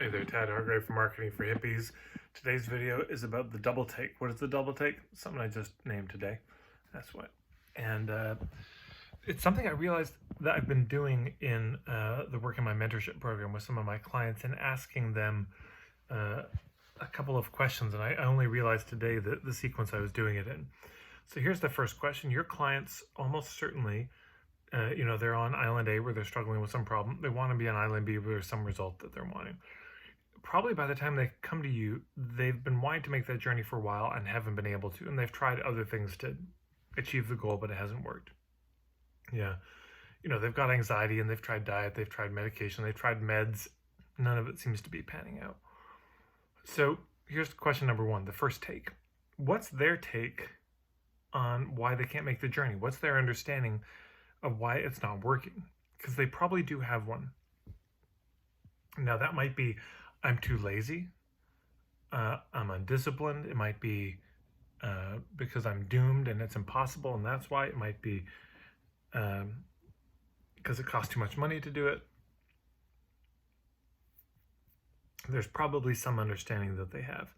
Hey there, Tad Hargrave from Marketing for Hippies. Today's video is about the double take. What is the double take? Something I just named today. That's what. And it's something I realized that I've been doing in the work in my mentorship program with some of my clients and asking them a couple of questions. And I only realized today that the sequence I was doing it in. So here's the first question. Your clients almost certainly, they're on island A where they're struggling with some problem. They want to be on island B where there's some result that they're wanting. Probably by the time they come to you, they've been wanting to make that journey for a while and haven't been able to. And they've tried other things to achieve the goal, but it hasn't worked. Yeah. They've got anxiety and they've tried diet, they've tried medication, they've tried meds. None of it seems to be panning out. So here's question number one, the first take. What's their take on why they can't make the journey? What's their understanding of why it's not working? Because they probably do have one. Now that might be, I'm too lazy, I'm undisciplined, it might be because I'm doomed and it's impossible and that's why, it might be because it costs too much money to do it. There's probably some understanding that they have.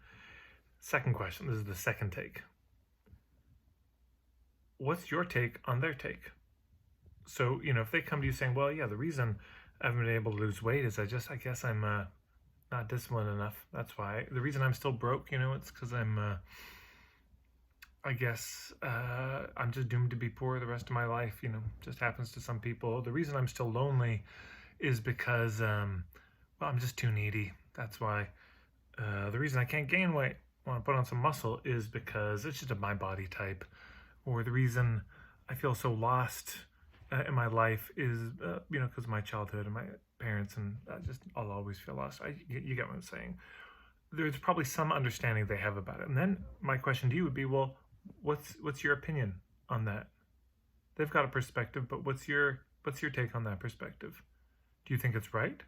Second question, this is the second take. What's your take on their take? So, if they come to you saying, well, yeah, the reason I haven't been able to lose weight is I guess I'm not disciplined enough. That's why. The reason I'm still broke, it's because I'm just doomed to be poor the rest of my life, just happens to some people. The reason I'm still lonely is because, I'm just too needy. That's why. The reason I can't gain weight, want to put on some muscle, is because it's just my body type. Or the reason I feel so lost in my life is, because of my childhood and my parents, and I'll always feel lost. You get what I'm saying. There's probably some understanding they have about it. And then my question to you would be, well, what's your opinion on that? They've got a perspective, but what's your take on that perspective? Do you think it's right?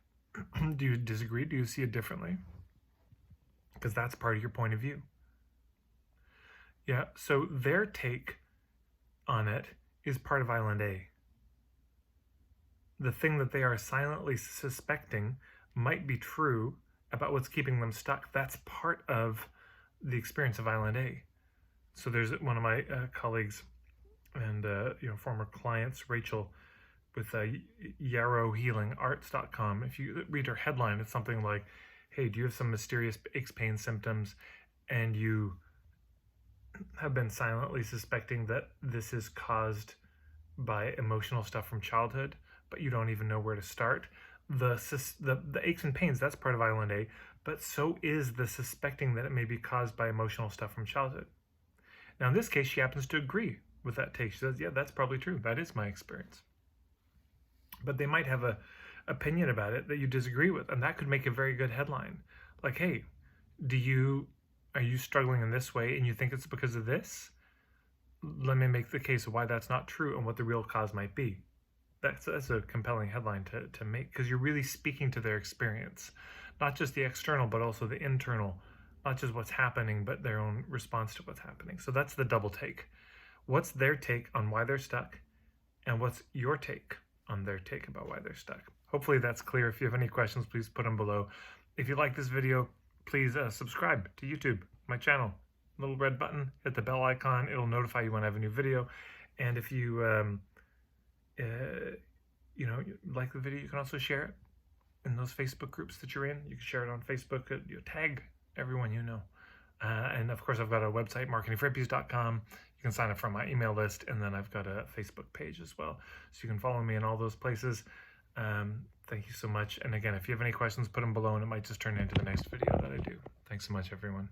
Do you disagree? Do you see it differently? Because that's part of your point of view. Yeah, so their take on it is part of Island A. The thing that they are silently suspecting might be true about what's keeping them stuck. That's part of the experience of Island A. So there's one of my colleagues and former clients, Rachel, with yarrowhealingarts.com. If you read her headline, it's something like, hey, do you have some mysterious aches, pain symptoms, and you have been silently suspecting that this is caused by emotional stuff from childhood, but you don't even know where to start? The aches and pains, that's part of Island A, but so is the suspecting that it may be caused by emotional stuff from childhood. Now, in this case, she happens to agree with that take. She says, yeah, that's probably true. That is my experience. But they might have an opinion about it that you disagree with, and that could make a very good headline. Like, hey, are you struggling in this way and you think it's because of this? Let me make the case of why that's not true and what the real cause might be. That's a compelling headline to make, because you're really speaking to their experience, not just the external, but also the internal, not just what's happening, but their own response to what's happening. So that's the double take. What's their take on why they're stuck, and what's your take on their take about why they're stuck? Hopefully that's clear. If you have any questions, please put them below. If you like this video, please subscribe to YouTube, my channel. Little red button, hit the bell icon. It'll notify you when I have a new video. And if you like the video, you can also share it in those Facebook groups that you're in. You can share it on Facebook. You tag everyone you know. And of course, I've got a website, marketingforhippies.com. You can sign up for my email list, and then I've got a Facebook page as well. So you can follow me in all those places. Thank you so much. And again, if you have any questions, put them below, and it might just turn into the next video that I do. Thanks so much, everyone.